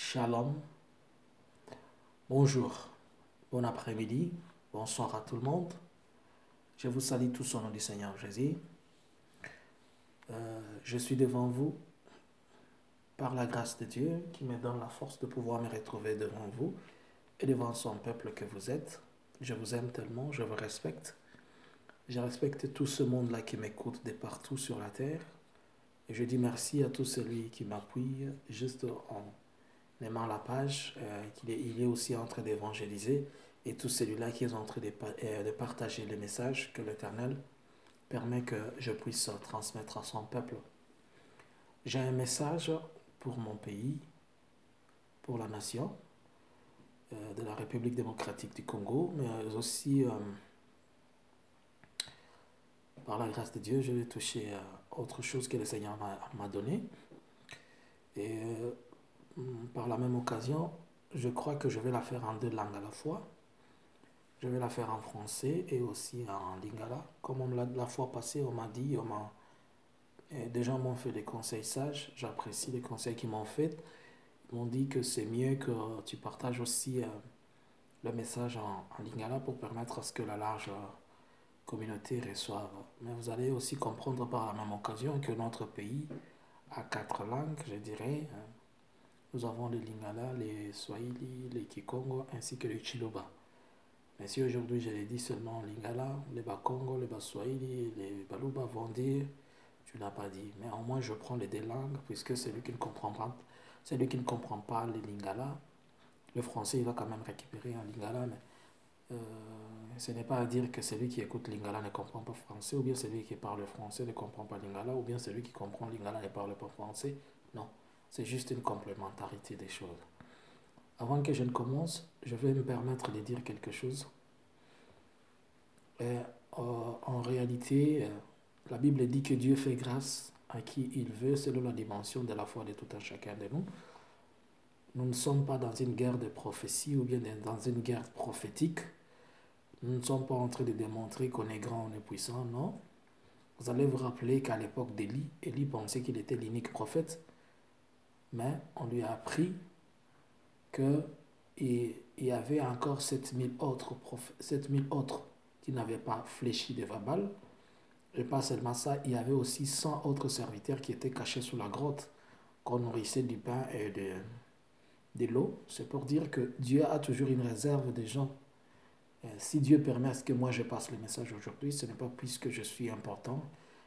Shalom, bonjour, bon après-midi, bonsoir à tout le monde. Je vous salue tous au nom du Seigneur Jésus. Je suis devant vous par la grâce de Dieu qui me donne la force de pouvoir me retrouver devant vous et devant son peuple que vous êtes. Je vous aime tellement, je vous respecte. Je respecte tout ce monde-là qui m'écoute de partout sur la terre. Et je dis merci à tout celui qui m'appuie juste en aimant la page, il est aussi en train d'évangéliser, et tout celui-là qui est en train de partager les messages que l'Éternel permet que je puisse transmettre à son peuple. J'ai un message pour mon pays, pour la nation de la République démocratique du Congo, mais aussi, par la grâce de Dieu, je vais toucher autre chose que le Seigneur m'a donné. Et par la même occasion, je crois que je vais la faire en deux langues à la fois. Je vais la faire en français et aussi en lingala. Comme la fois passée, on m'a dit, des gens m'ont fait des conseils sages. J'apprécie les conseils qu'ils m'ont fait. Ils m'ont dit que c'est mieux que tu partages aussi le message en lingala pour permettre à ce que la large communauté reçoive. Mais vous allez aussi comprendre par la même occasion que notre pays a quatre langues, je dirais. Nous avons le lingala, les swahili, les kikongo ainsi que le chiluba. Mais si aujourd'hui je l'ai dit seulement en lingala, les bakongo, les baswahili, les baluba vont dire tu n'as pas dit. Mais au moins je prends les deux langues puisque celui qui ne comprend pas le lingala, le français il va quand même récupérer en lingala. Mais ce n'est pas à dire que celui qui écoute lingala ne comprend pas français, ou bien celui qui parle français ne comprend pas lingala, ou bien celui qui comprend lingala ne parle pas français. Non, c'est juste une complémentarité des choses. Avant que je ne commence, je vais me permettre de dire quelque chose. En réalité, la Bible dit que Dieu fait grâce à qui il veut selon la dimension de la foi de tout un chacun de nous. Nous ne sommes pas dans une guerre de prophétie ou bien dans une guerre prophétique. Nous ne sommes pas en train de démontrer qu'on est grand, on est puissant, non. Vous allez vous rappeler qu'à l'époque d'Élie, Élie pensait qu'il était l'unique prophète, mais on lui a appris qu'il y avait encore 7000 autres qui n'avaient pas fléchi de Vabal. Et pas seulement ça, il y avait aussi 100 autres serviteurs qui étaient cachés sous la grotte, qu'on nourrissait du pain et de l'eau. C'est pour dire que Dieu a toujours une réserve de gens. Si Dieu permet à ce que moi je passe le message aujourd'hui, ce n'est pas puisque je suis important,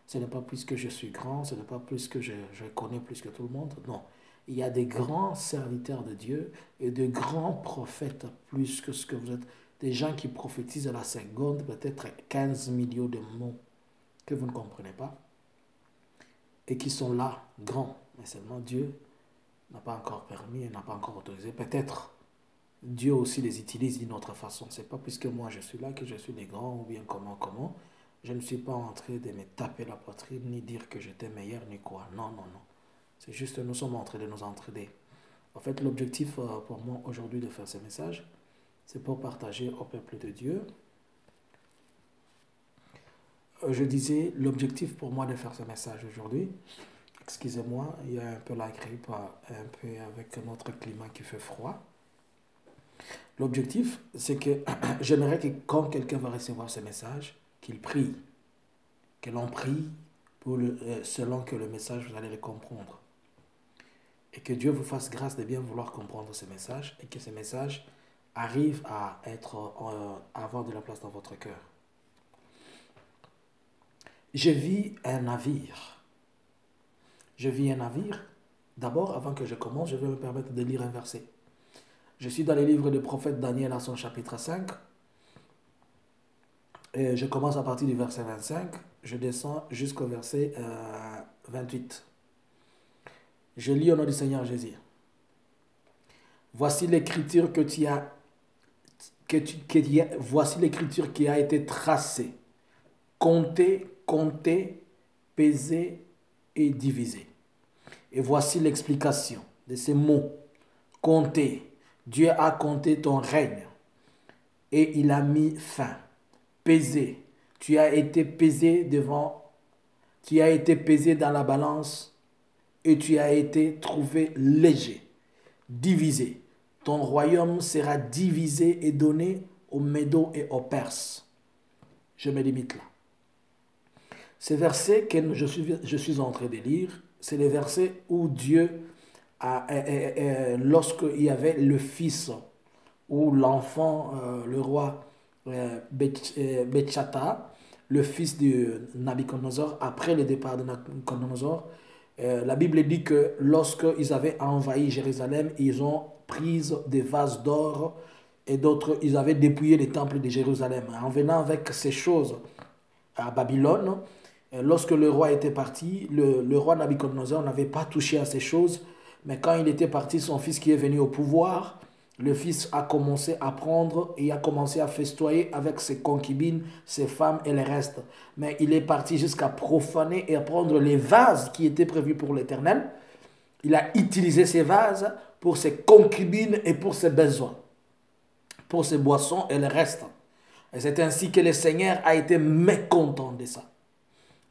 ce n'est pas puisque je suis grand, ce n'est pas puisque je connais plus que tout le monde, non. Il y a des grands serviteurs de Dieu et de grands prophètes plus que ce que vous êtes. Des gens qui prophétisent à la seconde peut-être 15 millions de mots que vous ne comprenez pas et qui sont là, grands. Mais seulement Dieu n'a pas encore permis et n'a pas encore autorisé. Peut-être Dieu aussi les utilise d'une autre façon. Ce n'est pas puisque moi je suis là que je suis des grands ou bien comment. Je ne suis pas en train de me taper la poitrine ni dire que j'étais meilleur ni quoi. Non, non, non. C'est juste que nous sommes en train de nous entraider. En fait, l'objectif pour moi aujourd'hui de faire ce message, c'est pour partager au peuple de Dieu. Je disais, l'objectif pour moi de faire ce message aujourd'hui, excusez-moi, il y a un peu la grippe, un peu avec notre climat qui fait froid. L'objectif, c'est que j'aimerais que quand quelqu'un va recevoir ce message, qu'il prie, que l'on prie selon que le message, vous allez le comprendre. Et que Dieu vous fasse grâce de bien vouloir comprendre ce message et que ce message arrive à avoir de la place dans votre cœur. Je vis un navire. D'abord, avant que je commence, je vais me permettre de lire un verset. Je suis dans le livre du prophète Daniel à son chapitre 5. Et je commence à partir du verset 25. Je descends jusqu'au verset 28. Je lis au nom du Seigneur Jésus. Voici l'écriture voici l'écriture qui a été tracée, comptée, pesée et divisée. Et voici l'explication de ces mots. Compter. Dieu a compté ton règne et il a mis fin. Peser. Tu as été pesé dans la balance et tu as été trouvé léger. divisé. Ton royaume sera divisé et donné aux Médos et aux Perses. Je me limite là. Ces versets que je suis en train de lire, c'est les versets où Dieu, lorsqu'il y avait le fils ou l'enfant, le roi Betchata, le fils de Nabuchodonosor, après le départ de Nabuchodonosor, la Bible dit que lorsqu'ils avaient envahi Jérusalem, ils ont pris des vases d'or et d'autres, ils avaient dépouillé les temples de Jérusalem. En venant avec ces choses à Babylone, lorsque le roi était parti, le roi Nabuchodonosor n'avait pas touché à ces choses, mais quand il était parti, son fils qui est venu au pouvoir, le fils a commencé à prendre et a commencé à festoyer avec ses concubines, ses femmes et le reste. Mais il est parti jusqu'à profaner et à prendre les vases qui étaient prévus pour l'Éternel. Il a utilisé ces vases pour ses concubines et pour ses besoins, pour ses boissons et le reste. Et c'est ainsi que le Seigneur a été mécontent de ça.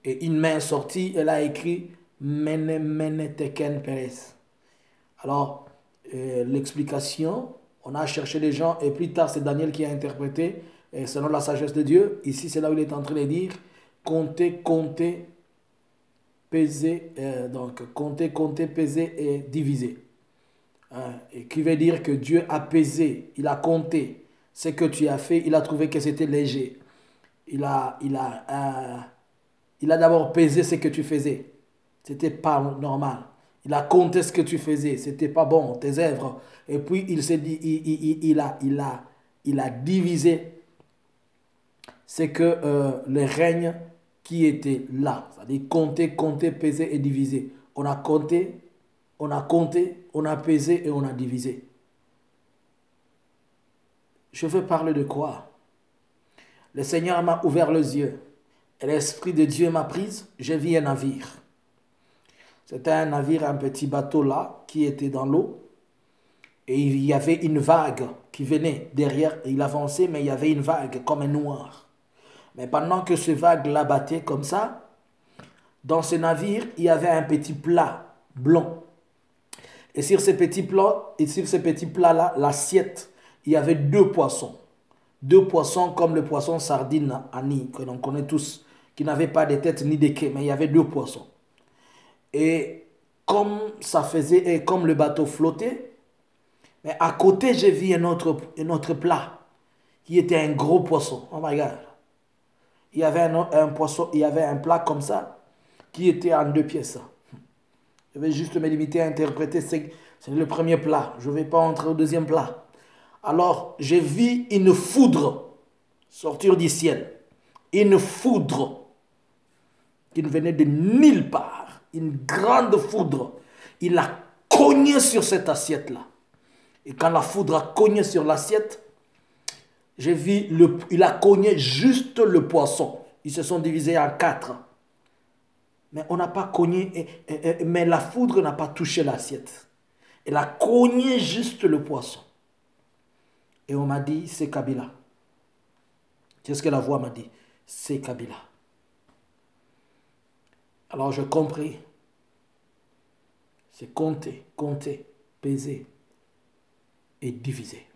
Et une main est sortie, elle a écrit Mene Mene Teken Peres. Alors, l'explication, on a cherché les gens et plus tard c'est Daniel qui a interprété selon la sagesse de Dieu. Ici c'est là où il est en train de dire compter, compter, peser, donc compter, compter, peser et diviser. Et qui veut dire que Dieu a pesé, il a compté ce que tu as fait, il a trouvé que c'était léger. Il a d'abord pesé ce que tu faisais. C'était pas normal. Il a compté ce que tu faisais. C'était pas bon, tes œuvres. Et puis il s'est dit, il a divisé ce que le règne qui était là. C'est-à-dire compter, compter, peser et diviser. On a compté, on a compté, on a pesé et on a divisé. Je veux parler de quoi? Le Seigneur m'a ouvert les yeux. Et l'Esprit de Dieu m'a prise. J'ai vu un navire. C'était un navire, un petit bateau là, qui était dans l'eau. Et il y avait une vague qui venait derrière. Il avançait, mais il y avait une vague comme un noir. Mais pendant que ce vague l'abattait comme ça, dans ce navire, il y avait un petit plat blanc. Et sur ce petit plat-là, l'assiette, il y avait deux poissons. Deux poissons comme le poisson sardine Annie, que l'on connaît tous, qui n'avait pas de tête ni de queue, mais il y avait deux poissons. Et comme ça faisait, et comme le bateau flottait, mais à côté, j'ai vu un autre plat, qui était un gros poisson. Oh my God. Il y avait un poisson, il y avait un plat comme ça, qui était en deux pièces. Je vais juste me limiter à interpréter, c'est le premier plat. Je ne vais pas entrer au deuxième plat. Alors, j'ai vu une foudre sortir du ciel. Une foudre qui ne venait de nulle part. Une grande foudre. Il a cogné sur cette assiette-là. Et quand la foudre a cogné sur l'assiette, j'ai vu, il a cogné juste le poisson. Ils se sont divisés en 4. Mais on n'a pas cogné, mais la foudre n'a pas touché l'assiette. Elle a cogné juste le poisson. Et on m'a dit, c'est Kabila. C'est ce que la voix m'a dit. C'est Kabila. Alors j'ai compris. C'est compter, compter, peser et diviser.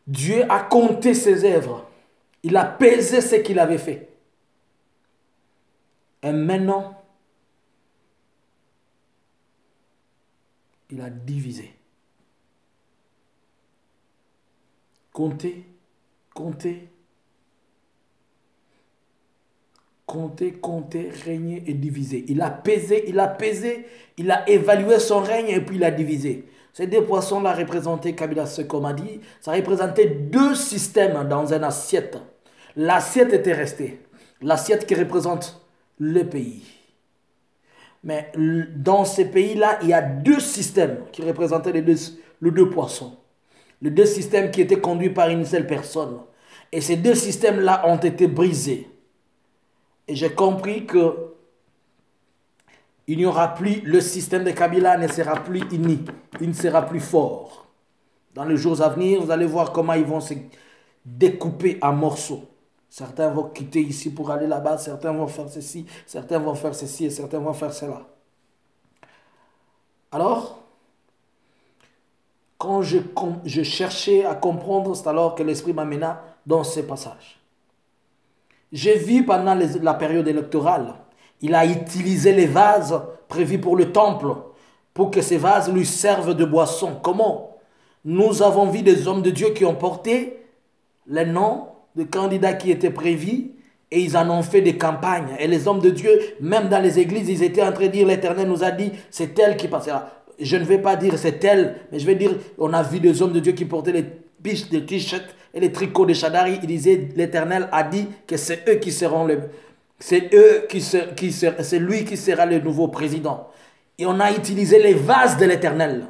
Dieu a compté ses œuvres. Il a pesé ce qu'il avait fait. Et maintenant, il a divisé. Compter, compter, compter, compter, régner et diviser. Il a pesé, il a évalué son règne et puis il a divisé. Ces deux poissons-là représentaient, Kabila, ce qu'on m'a dit, ça représentait deux systèmes dans une assiette. L'assiette était restée. L'assiette qui représente le pays. Mais dans ces pays-là, il y a deux systèmes qui représentaient les deux poissons. Les deux systèmes qui étaient conduits par une seule personne. Et ces deux systèmes-là ont été brisés. Et j'ai compris que il n'y aura plus, le système de Kabila ne sera plus uni, il ne sera plus fort. Dans les jours à venir, vous allez voir comment ils vont se découper en morceaux. Certains vont quitter ici pour aller là-bas, certains vont faire ceci, certains vont faire ceci et certains vont faire cela. Alors, quand je cherchais à comprendre, c'est alors que l'Esprit m'amena dans ces passages. J'ai vu pendant la période électorale, il a utilisé les vases prévus pour le temple, pour que ces vases lui servent de boisson. Comment? Nous avons vu des hommes de Dieu qui ont porté les noms de candidats qui étaient prévus et ils en ont fait des campagnes. Et les hommes de Dieu, même dans les églises, ils étaient en train de dire, l'Éternel nous a dit, c'est elle qui passera. Je ne vais pas dire c'est elle, mais je vais dire, on a vu des hommes de Dieu qui portaient les piches de t-shirts et les tricots de Chadari. Ils disaient, l'Éternel a dit que c'est eux qui seront c'est lui qui sera le nouveau président. Et on a utilisé les vases de l'Éternel.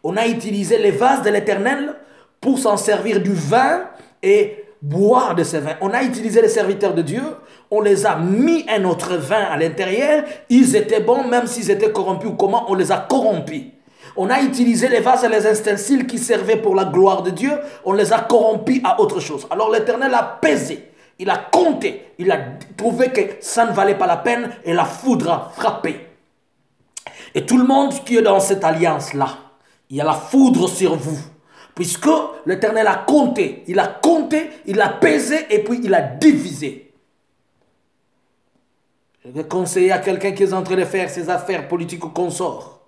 On a utilisé les vases de l'Éternel pour s'en servir du vin et boire de ce vin. On a utilisé les serviteurs de Dieu, on les a mis un autre vin à l'intérieur, ils étaient bons même s'ils étaient corrompus ou comment, on les a corrompus. On a utilisé les vases et les ustensiles qui servaient pour la gloire de Dieu, on les a corrompus à autre chose. Alors l'Éternel a pesé, il a compté, il a trouvé que ça ne valait pas la peine et la foudre a frappé. Et tout le monde qui est dans cette alliance-là, il y a la foudre sur vous. Puisque l'Éternel a compté, il a pesé et puis il a divisé. Je vais conseiller à quelqu'un qui est en train de faire ses affaires politiques ou consorts.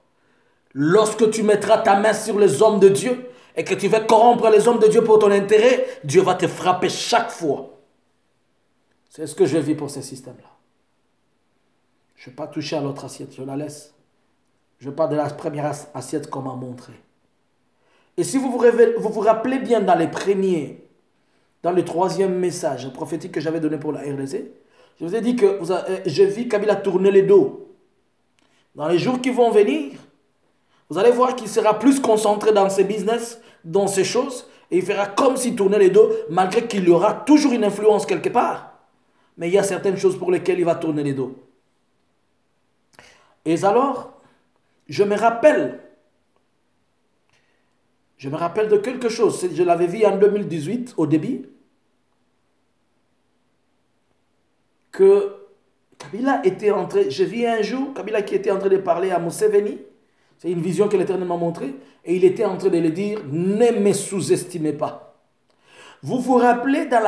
Lorsque tu mettras ta main sur les hommes de Dieu et que tu vas corrompre les hommes de Dieu pour ton intérêt, Dieu va te frapper chaque fois. C'est ce que je vis pour ce système-là. Je ne vais pas toucher à l'autre assiette, je la laisse. Je parle de la première assiette qu'on m'a montré. Et si vous vous rappelez bien dans le troisième message prophétique que j'avais donné pour la RDC, je vous ai dit que j'ai vu Kabila tourner les dos. Dans les jours qui vont venir, vous allez voir qu'il sera plus concentré dans ses business, dans ses choses, et il fera comme s'il tournait les dos, malgré qu'il y aura toujours une influence quelque part. Mais il y a certaines choses pour lesquelles il va tourner les dos. Et alors, je me rappelle de quelque chose, je l'avais vu en 2018, au début, que Kabila était en train, j'ai vu un jour Kabila qui était en train de parler à Museveni, c'est une vision que l'Éternel m'a montrée, et il était en train de lui dire, ne me sous-estimez pas. Vous vous rappelez dans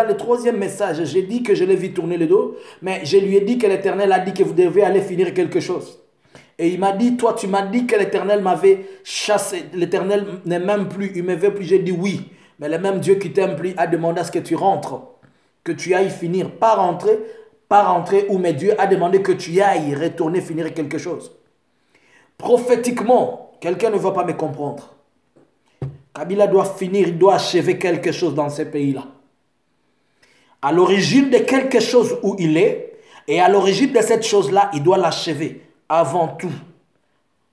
le troisième message, j'ai dit que je l'ai vu tourner le dos, mais je lui ai dit que l'Éternel a dit que vous devez aller finir quelque chose. Et il m'a dit, toi tu m'as dit que l'Éternel m'avait chassé, l'Éternel n'est même plus, il ne me veut plus, j'ai dit oui. Mais le même Dieu qui t'aime plus a demandé à ce que tu rentres, que tu ailles finir, pas rentrer où mais Dieu a demandé que tu ailles retourner finir quelque chose. Prophétiquement, quelqu'un ne va pas me comprendre. Kabila doit finir, il doit achever quelque chose dans ce pays-là. À l'origine de quelque chose où il est, et à l'origine de cette chose-là, il doit l'achever. Avant tout,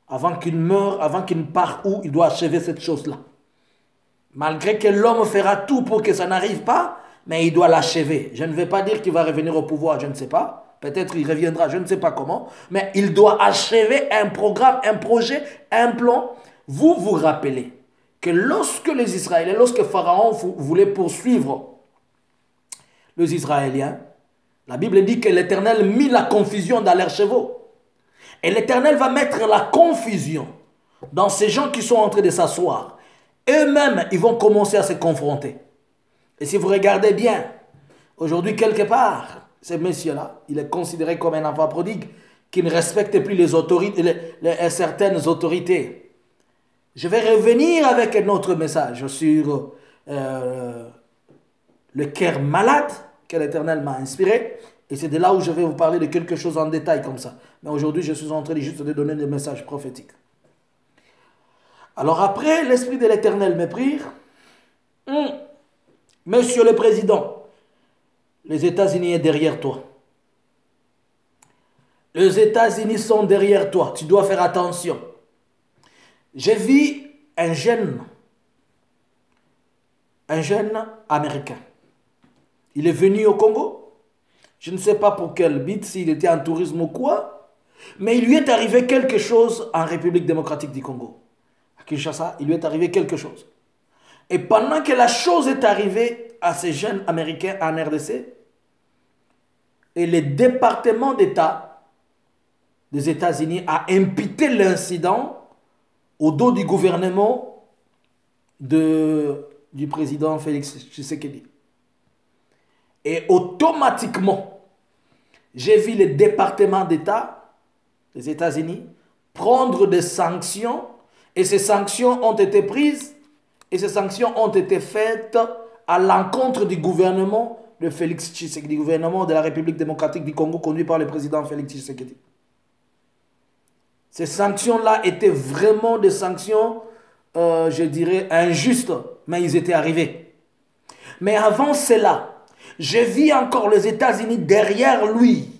avant qu'il meure, avant qu'il ne parte où, il doit achever cette chose-là. Malgré que l'homme fera tout pour que ça n'arrive pas, mais il doit l'achever. Je ne vais pas dire qu'il va revenir au pouvoir, je ne sais pas. Peut-être il reviendra, je ne sais pas comment. Mais il doit achever un programme, un projet, un plan. Vous vous rappelez que lorsque les Israéliens, lorsque Pharaon voulait poursuivre les Israéliens, la Bible dit que l'Éternel mit la confusion dans leurs chevaux. Et l'Éternel va mettre la confusion dans ces gens qui sont en train de s'asseoir. Eux-mêmes, ils vont commencer à se confronter. Et si vous regardez bien, aujourd'hui, quelque part, ce monsieur-là, il est considéré comme un enfant prodigue qui ne respecte plus les autorités, certaines autorités. Je vais revenir avec un autre message sur le cœur malade que l'Éternel m'a inspiré. Et c'est de là où je vais vous parler de quelque chose en détail comme ça. Mais aujourd'hui, je suis en train juste de donner des messages prophétiques. Alors après, l'Esprit de l'Éternel me prie. Monsieur le Président, les États-Unis sont derrière toi. Les États-Unis sont derrière toi. Tu dois faire attention. J'ai vu un jeune américain. Il est venu au Congo. Je ne sais pas pour quel but, s'il était en tourisme ou quoi, mais il lui est arrivé quelque chose en République démocratique du Congo. À Kinshasa, il lui est arrivé quelque chose. Et pendant que la chose est arrivée à ces jeunes Américains en RDC, et le département d'État des États-Unis a imputé l'incident au dos du gouvernement du président Félix Tshisekedi. Et automatiquement, j'ai vu le département d'État des États-Unis prendre des sanctions, et ces sanctions ont été prises, et ces sanctions ont été faites à l'encontre du gouvernement de Félix Tshisekedi, du gouvernement de la République démocratique du Congo conduit par le président Félix Tshisekedi. Ces sanctions-là étaient vraiment des sanctions, je dirais, injustes, mais ils étaient arrivés. Mais avant cela, j'ai vu encore les États-Unis derrière lui,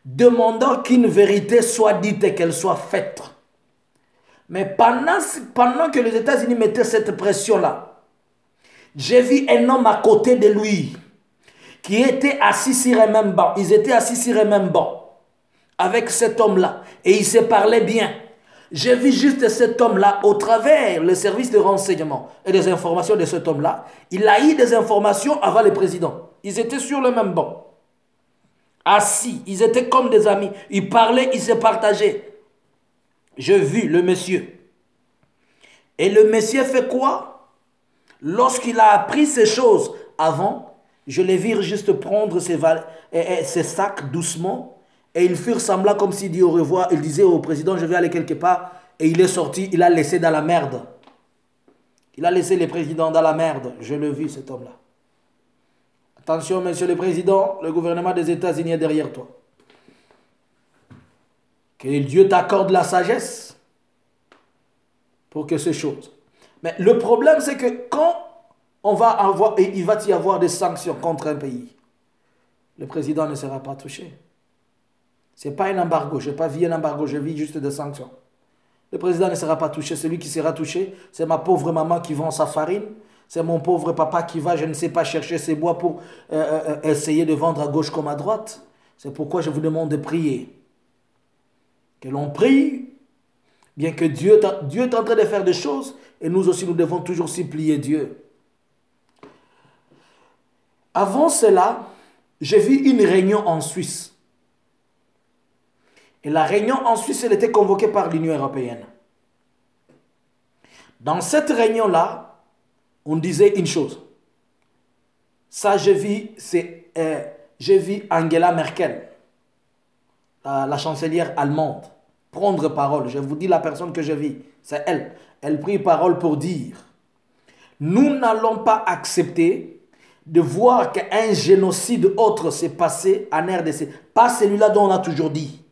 demandant qu'une vérité soit dite et qu'elle soit faite. Mais pendant que les États-Unis mettaient cette pression-là, j'ai vu un homme à côté de lui qui était assis sur un même banc. Ils étaient assis sur un même banc avec cet homme-là et ils se parlaient bien. J'ai vu juste cet homme-là au travers le service de renseignement et des informations de cet homme-là. Il a eu des informations avant le président. Ils étaient sur le même banc. Assis, ils étaient comme des amis. Ils parlaient, ils se partageaient. J'ai vu le monsieur. Et le monsieur fait quoi? Lorsqu'il a appris ces choses avant, je les vis juste prendre ses sacs doucement. Et ils furent semblants comme s'il dit au revoir. Il disait au président, je vais aller quelque part. Et il est sorti, il a laissé dans la merde. Il a laissé le président dans la merde. Je l'ai vu, cet homme-là. Attention, monsieur le président, le gouvernement des États-Unis est derrière toi. Que Dieu t'accorde la sagesse pour que ces choses. Mais le problème, c'est que quand il va y avoir des sanctions contre un pays, le président ne sera pas touché. Ce n'est pas un embargo. Je n'ai pas vu un embargo, je vis juste des sanctions. Le président ne sera pas touché. Celui qui sera touché, c'est ma pauvre maman qui vend sa farine. C'est mon pauvre papa qui va, je ne sais pas, chercher ses bois pour essayer de vendre à gauche comme à droite. C'est pourquoi je vous demande de prier. Que l'on prie, bien que Dieu est en train de faire des choses, et nous aussi, nous devons toujours supplier Dieu. Avant cela, j'ai vu une réunion en Suisse. Et la réunion en Suisse, elle était convoquée par l'Union européenne. Dans cette réunion-là, on disait une chose. Ça, j'ai vu Angela Merkel, la chancelière allemande, prendre parole. Je vous dis la personne que je vis, c'est elle. Elle prit parole pour dire, nous n'allons pas accepter de voir qu'un génocide autre s'est passé en RDC. Pas celui-là dont on a toujours dit.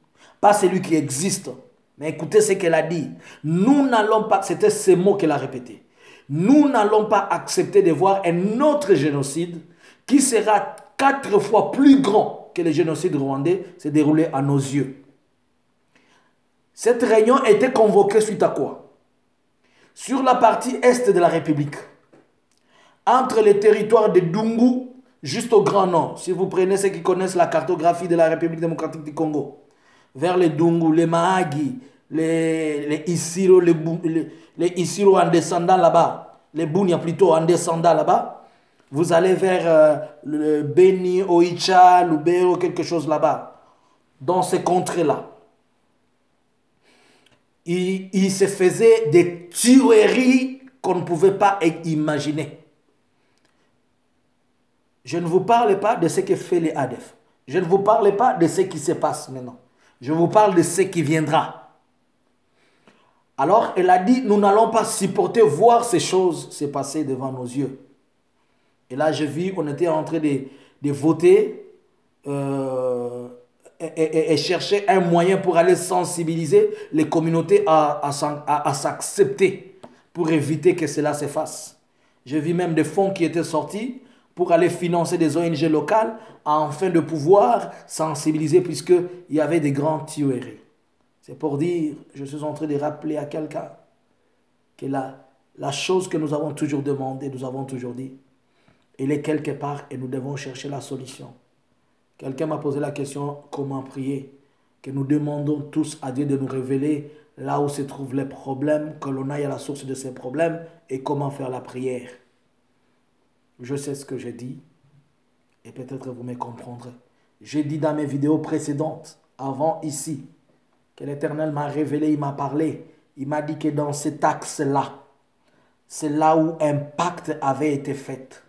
Pas celui qui existe. Mais écoutez ce qu'elle a dit. Nous n'allons pas, c'était ces mots qu'elle a répétés. Nous n'allons pas accepter de voir un autre génocide qui sera 4 fois plus grand que le génocide rwandais se dérouler à nos yeux. Cette réunion était convoquée suite à quoi? Sur la partie est de la République. Entre les territoires de Dungu, juste au Grand Nord. Si vous prenez ceux qui connaissent la cartographie de la République démocratique du Congo. Vers les Dungu, les Mahagi, les Isiro, les Isiro en descendant là-bas. Les Bunia plutôt en descendant là-bas. Vous allez vers le Beni, Oicha, Lubero, quelque chose là-bas. Dans ces contrées-là. Il se faisait des tueries qu'on ne pouvait pas imaginer. Je ne vous parle pas de ce que fait les ADF. Je ne vous parle pas de ce qui se passe maintenant. Je vous parle de ce qui viendra. Alors, elle a dit, nous n'allons pas supporter voir ces choses se passer devant nos yeux. Et là, j'ai vu, on était en train de voter et chercher un moyen pour aller sensibiliser les communautés à s'accepter pour éviter que cela se fasse. J'ai vu même des fonds qui étaient sortis pour aller financer des ONG locales afin de pouvoir sensibiliser puisqu'il y avait des grandes tueries. C'est pour dire, je suis en train de rappeler à quelqu'un que la chose que nous avons toujours demandé, nous avons toujours dit, elle est quelque part et nous devons chercher la solution. Quelqu'un m'a posé la question, comment prier? Que nous demandons tous à Dieu de nous révéler là où se trouvent les problèmes, que l'on aille à la source de ces problèmes et comment faire la prière. Je sais ce que j'ai dit et peut-être vous me comprendrez. J'ai dit dans mes vidéos précédentes, avant ici, que l'Éternel m'a révélé, il m'a parlé. Il m'a dit que dans cet axe-là, c'est là où un pacte avait été fait.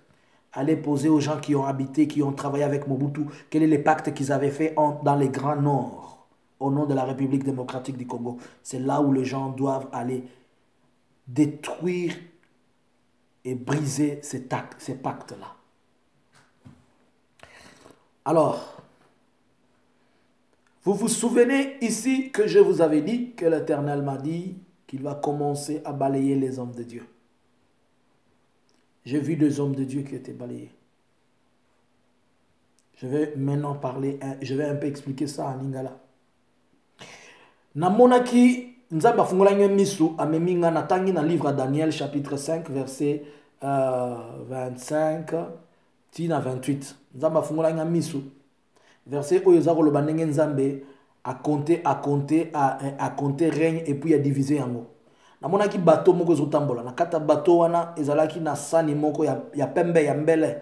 Allez poser aux gens qui ont habité, qui ont travaillé avec Mobutu, quel est le pacte qu'ils avaient fait dans les Grands Nord, au nom de la République démocratique du Congo. C'est là où les gens doivent aller détruire et briser ces pactes-là. Alors, vous vous souvenez ici que je vous avais dit que l'Éternel m'a dit qu'il va commencer à balayer les hommes de Dieu. J'ai vu des hommes de Dieu qui étaient balayés. Je vais maintenant parler, je vais un peu expliquer ça en lingala. Namonaki nzamba fungolanga misu ameminga natangi na livre Daniel chapitre 5 verset 25 tina 28. Nzamba fungolanga misu verset oyo za koloba ndenge nzambe a compter règne et puis a diviser yango. Namonaki bateau moko ezotambola na kata bateau wana ezalaki na sani moko ya pembe ya mbele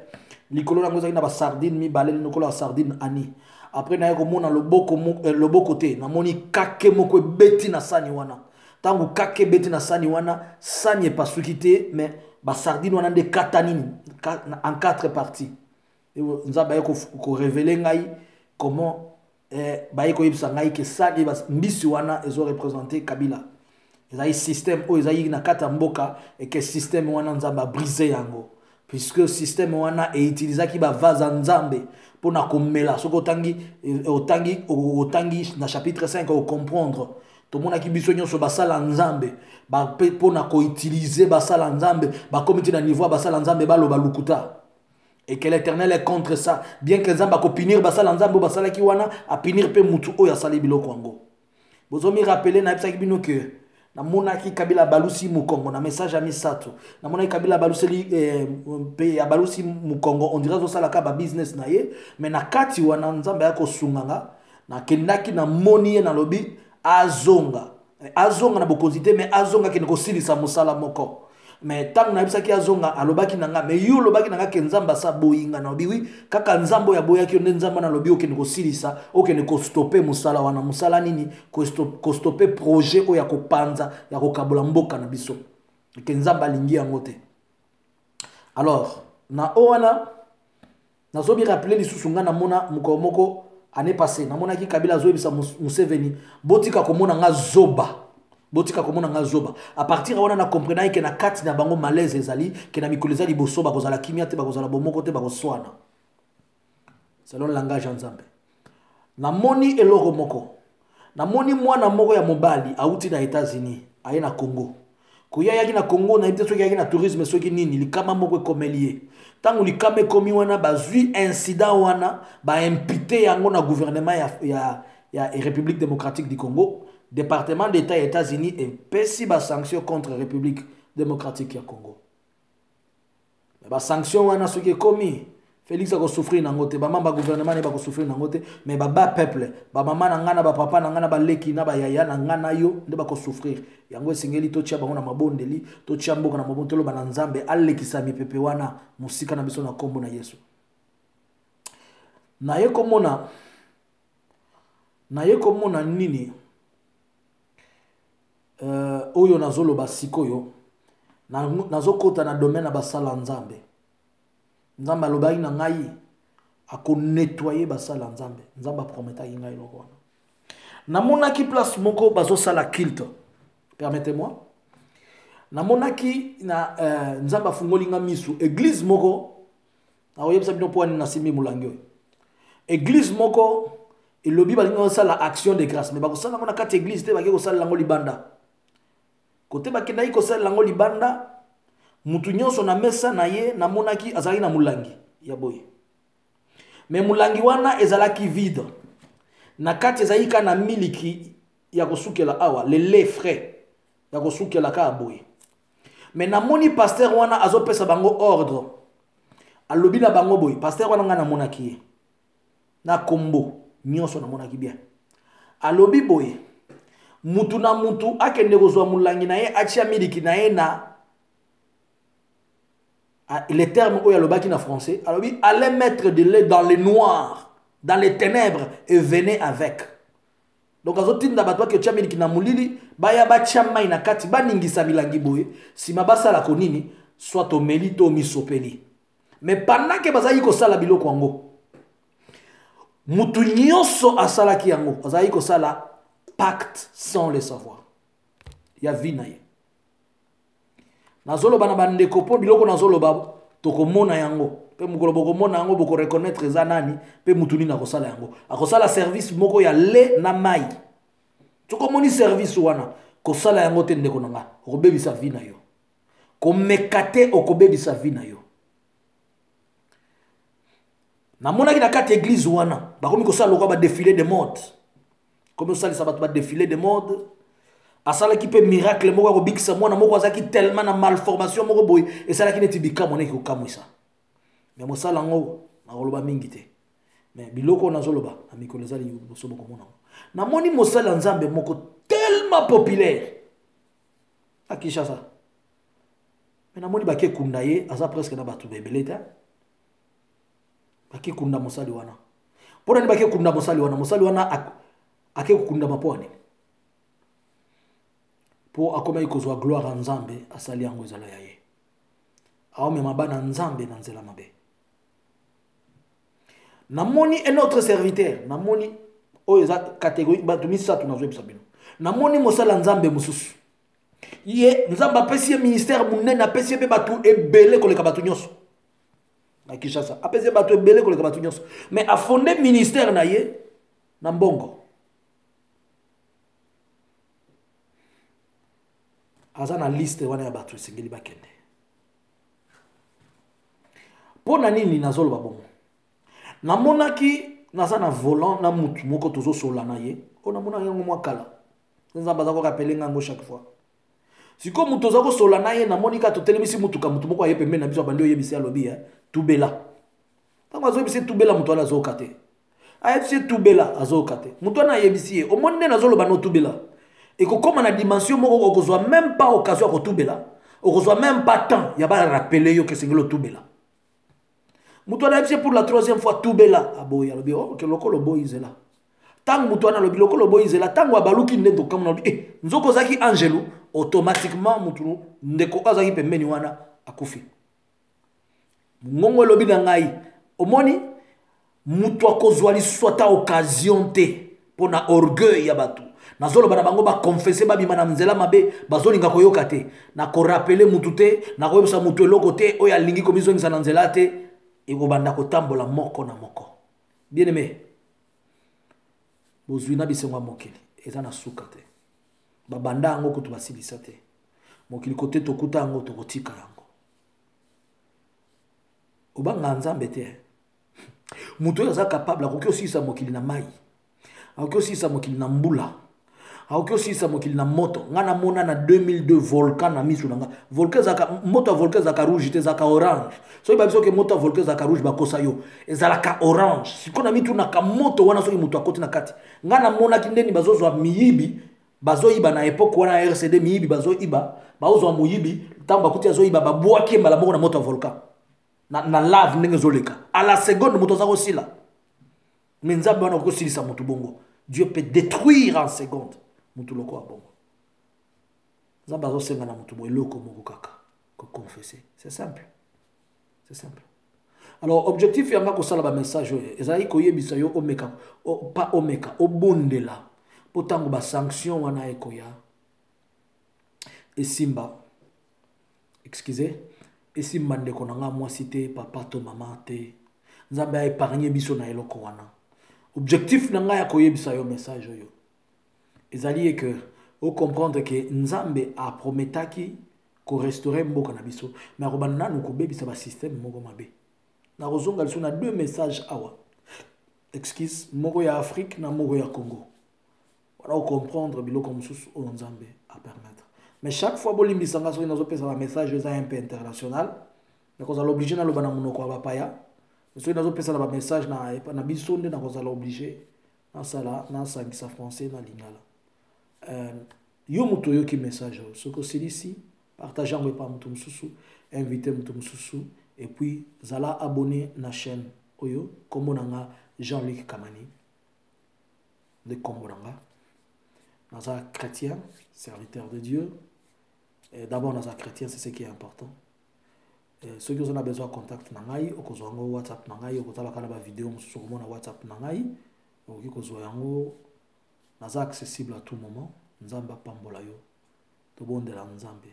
likolo nango ezalaki na ba sardine mibale likolo ya sardine ani. Après na komona loboko te namoni kake moko ebeti na sani wana. Tango kake beti na sani wana sani epasuki te mais ba sardine wana nde katanini en 4 parties. Nzaba yako ko révéler ngai comment ba yako yebisa ngai ke sani mbisi wana ezo représenter Kabila. Ezali système o ezali na kata mboka et que système wana nzamba brisé yango puisque système wana e utilisaki ba vaza nzambe pour na komela soko otangi na chapitre 5 au comprendre to mona ki biso nyonso basala nzambe ba pour na ko utiliser basala nzambe ba komiti na niveau basala nzambe baloba lukuta et que l'Éternel est contre ça bien que nzamba ko punir basala nzambe basala ki wana a punir pe mutu o ya sali biloko ngo bozomi rappeler na bisaki bino que na monaki Kabila balusi Mukongo na message à Misato na monaki Kabila balusi pe balusi Mukongo on dirait ça la ka ba business na ye mais na kati wana nzambe yako sunganga na kendaki na moni na lobi azonga na bokozité mais azonga ke ko silisa musala moko mais tant na bisaki azonga alobaki nanga mais yo lobaki nanga ke nzamba sa boyinga na biwi kaka nzambo ya boyaki onde nzamba na lobi okene ko silisa okene ko stopper musala wana musala nini ko stopper projet o ya ko panza ya ko kabola mboka na biso ke nzamba lingi yango te. Alors na owana nazobi rappeler lisusu nga na mona mukomoko année passée na mona ki Kabila zo bisa Museveni botika komona nga zoba botika komona nga zoba à partir wana na comprendre que na kati na bango malaise ezali que na mikoleza liboso ba kozala kimia te ba kozala bomoko te ba koswana selon langage nzambe na moni eloko moko na moni mwana moko ya mobali auti na États-Unis aye na Congo kuya yaki na Congo na ite soki yaki na tourisme soki nini likama moko komelie tangu likame komi wana bazui incident wana ba impité yango na gouvernement ya République démocratique du Congo. Département d'État États-Unis et pesi ba sanction contre République démocratique du Congo. Mais ba sanction wana soki komi Félix a souffrir na ngote ba mamba gouvernement ne ba souffrir na ngote mais ba peuple ba mama na ngana ba papa na ngana ba leki na ba yaya na ngana yo nde ba ko souffrir yango singeli to tia bango na mabondeli to tia mboka na mabondelo ba na nzambe alekisa mipepe wana musika na biso na kombo na Yesu na ye komona nini oyo nazolo basikoyo nazokota na domaine na basala nzambe nzambe alobaki na ngai ako nettoyer basala nzambe nzambe prometaki ngai loko wana namonaki place moko bazosala culte permettez-moi namonaki na nzambe afungoli nga misu église moko akoyebisa bino po ani nasimi mulangi oyo église moko elobi balingi kosala action de grâce mais bakosala ngo na kati église te bake kosala lango libanda kote bakendaki kosala lango libanda mutu nyonso na mesa na ye namonaki azalaki na mulangi ya boye mais mulangi wana ezalaki vide na kati ezalaki ka na miliki ya kosukela awa le lait frais ya kosukela ka boye mais namoni pasteur wana azopesa bango ordre alobi na bango boye pasteur wana nga namonaki ye na kombo nyonso namonaki bien alobi boye mutu na mutu akende kozwa mulangi na ye achia miliki na ye na les termes où il y a le baki en français alobi allez mettre de lait dans les noirs dans les ténèbres et venez avec donc azotinda bato bake tia miliki na mulili baya batia mai na kati baningisa milangi boye sima basala ko nini soit omeli to misopeli mais pendant que bazali kosala biloko yango mutu nyonso asalaki yango azali kosala pacte sans le savoir ya vie na ye nazoloba na bandeko mpo biloko nazoloba tokomona yango pe mukolo bokomona yango boko reconnaître eza nani pe mutu nini akosala yango akosala service moko ya le na mai tokomoni service wana kosala yango te ndeko na nga okobebisa vie na yo komeka te okobebisa vie na yo namonaki na kati église wana bakomi kosala lokwa badéfilé de mode komi osalisa bato badéfilé de mode asalaki mpe miracle moko akobikisa mwana moko azalaki tellement na malformation moko boye esalaki neti bikamwa neki kokamwisa mais mosala yango nakoloba mingi te mais biloko nazoloba na mikolo ezali liboso bokomona namoni mosala nzambe moko tellement populaire à Kinshasa mais namoni bake kunda ye aza presque na bato bebele te bake kunda mosali wana mpona ni bake kunda mosali wana ake kunda maponi po akomaki kozwa gloire ya nzambe asali yango ezala ya ye aomema bana nzambe na nzela mabe namoni un autre serviteur namoni oyo eza catégorie bato misato nazoyebisa bino namoni mosala nzambe mosusu ye nzambe apesi ye ministère monene apesi ye mpe bato ebele koleka bato nyonso na Kinshasa apesi ye bato ebele koleka bato nyonso mais afonde ministère na ye na mbongo aza na liste wana ya bato esengeli bakende mpo na nini nazoloba bongo namonaki naza na volant na mutu moko tozosola na ye o namona yango mwa kala nzambe aza korapele ngango chaque fois siko mutu oza kosola na ye namoni ka totelemisi mutuka mutu moko aye pembeni na biso abandi oyebisi alobi tubela ntango azoyebisi tubela mutu wana azoyoka te ayebisi tubela azoyoka te mutu wana ayebisi ye omoni nde nazoloba no tubela ekokoma na dimension moko okozwa même pas occasion ya kotubela okozwa même pas temps ya barapele yo kesengeli otubela mutu wana ayebisi pour la troisième fois tubela aboyi alobi ok lokolo boyi zela tango mutu wana alobi lokolo boyi zela tango abaluki nde tokamona alobi nzoko ozalaki angelu automatiquement mutu ndeko azalaki pembeni wana akufi ngongo elobi na ngai omoni mutu akozwa lisusu ata occasion te mpona orgueil ya bato nazoloba na bango bakonfese babima na nzela mabe bazolinga koyoka te nakorapele mutu te nakoyebisa mutu eloko te oyo alingi komizongisa na nzela te ekobanda kotambola moko na moko bien aimé bozwi na bisengo ya mokili eza na suka te babanda yango kutu basilisa te mokili kote tokuta yango tokotika yango obanga nzambe te mutu oyo aza capable akoki osilisa mokili na mai akoki osilisa mokili na mbula akoki osilisa mokili na moto nga namona na 2002 volcan na miso nanga volcan ezalaka moto ya volcan ezalaka rouge te ezalaka orange soki babiso ke moto ya volcan ezalaka rouge bakosa yo ezalaka orange siko na mitunaka moto wana soki moto akoti na kati nga namonaki ndeni bazozwa miyibi bazoyiba na epoke wana ya RCD miyibi bazoyiba bazozwa moyibi ntango bakuti azoyiba babwaki ye mbala moko na moto ya volcan na lave ndenge ezoleka à la seconde moto aza kosila mais nzambe wana akoki osilisa motu bongo Dieu peut détruire en seconde mutu loko abongo nzambe azosenga na mutu boye loko moko kaka koconfesser c'est simple alors objectif yanga kosala ba message ezali koyebisa yo omeka pas omeka obondela potango ba sanction wana ekoya esimba excusez esimba ndeko nanga mwasi te papa to mama te nzambe a épargné biso na eloko wana objectif nanga ya koyebisa yo message oyo ezali que au comprendre que nzambe a prometaki ko restaurer mboka na biso mais ko banana ko bebisa ba système moko mabe na kozonga liso na deux messages awa excuse moko ya Afrique na moko ya Congo wala comprendre biloko mususu o nzambe a permettre mais chaque fois bolimbisa nga so nazo pesa ba message eza un peu international mais ko za l'obligé na loba na monoko wa bapaya so nazo pesa na ba message na biso nde na ko za l'obligé na sala na sangisa français na lingala yo muto yo ki message ce que c'est ici partagez en pas muto mususu invitez muto mususu et puis zala abonné na chaîne oyo kombo nanga Jean-Luc Kamani de kombo nanga naza chrétien, serviteur de Dieu. D'abord, naza chrétien, c'est ce qui est important. Ceux qui ont besoin de contact, nangai, ou qu'ils ont WhatsApp, nangai, ou qu'ils ont la vidéo sur mon WhatsApp, nangai, ou qu'ils ont naza accessible à tout moment. Nzamba pambola yo, to bonde la nzambe,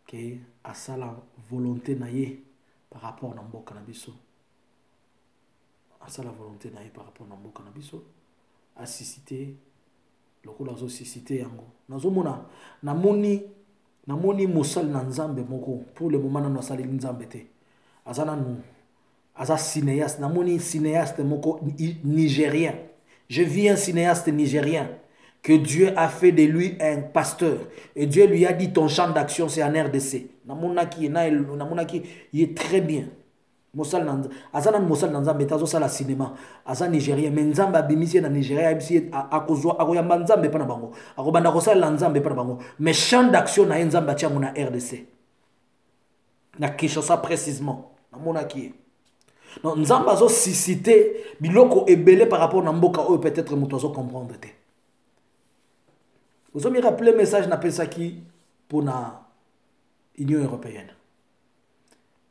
que à ça la volonté naie par rapport à mboka na biso, à ça la volonté naie par rapport à mboka na biso, à susciter, le coup la zo susciter yango. Nazo mona, namoni mosal na nzambe moko, pour le moment na sali nzambe te, azana nou, aza cinéaste, namoni cinéaste moko nigérien, je vis un cinéaste nigérien, que Dieu a fait de lui un pasteur. Et Dieu lui a dit ton champ d'action c'est en RDC. Namonaki il est très bien. Mosal Nanza, Azanan Mosal Nanza metazo sala cinéma. Azan Nigérien, mais Nzamba bimisi na Nigeria bimisi akozwa akoyamba Nzambe pa na bango. Akobanda kosala Nzambe pa na bango. Mais champ d'action na Nzamba tia mona RDC. Na Kinshasa précisément. Namonaki. Non, Nzamba zo suscité biloko ebele par rapport na mboka oyo peut-être muto zo comprendre te. Vous avez rappelé le message qui pour l'Union européenne.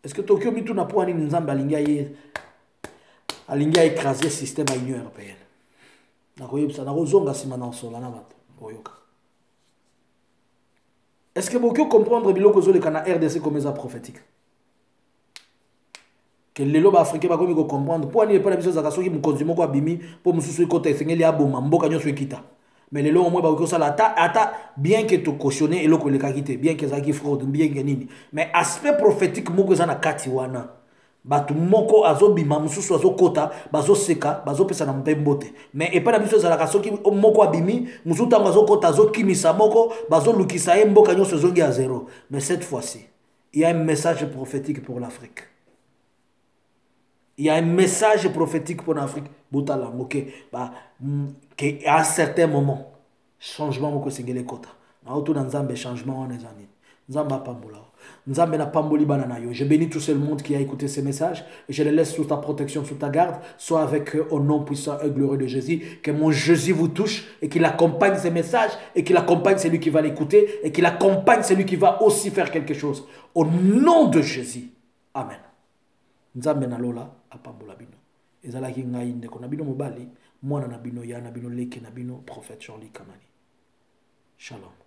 Est-ce que Tokyo Mitu n'a pas écrasé le système de l'Union européenne? Est-ce que vous comprendre que le RDC comme ça prophétique? Que les lobes africains va comprendre pour aller pas la mission zakasoki mu consommer ko abimi pour mususu côté sengeli aboma mboka nyoso ekita. Mais les lois, bien que tu cautionnes et l'eau que les kakite, bien que ça qui fraude, bien que nini. Mais aspect prophétique, moko zana katiwana. Batu moko azo bima, mususu azo kota, bazo seka, bazo pesa na mpembote. Mais et pas la mission zala kasoki moko abimi, mususu tango azo kota, azo kimisa moko, bazo lukisa mboka nyo sezongi à zéro. Mais cette fois-ci, il y a un message prophétique pour l'Afrique. Il y a un message prophétique pour l'Afrique. Boutala, ok. À un certain moment, changement moko sengele kota. Na auto na nzambe changement on est ani. Nzamba pambola. Nzambe na pamboli banana yo. Je bénis tout ce monde qui a écouté ces messages et je les laisse sous ta protection, sous ta garde. Sois avec eux au nom puissant et glorieux de Jésus. Que mon Jésus vous touche et qu'il accompagne ces messages et qu'il accompagne celui qui va l'écouter et qu'il accompagne celui qui va aussi faire quelque chose. Au nom de Jésus. Amen. Nzambe na lola apambola bino. Ezalaki ngai ndeko na bino mobali, mwana na bino ya na bino leki na bino prophète Jean-Luc Kamani. Shalom.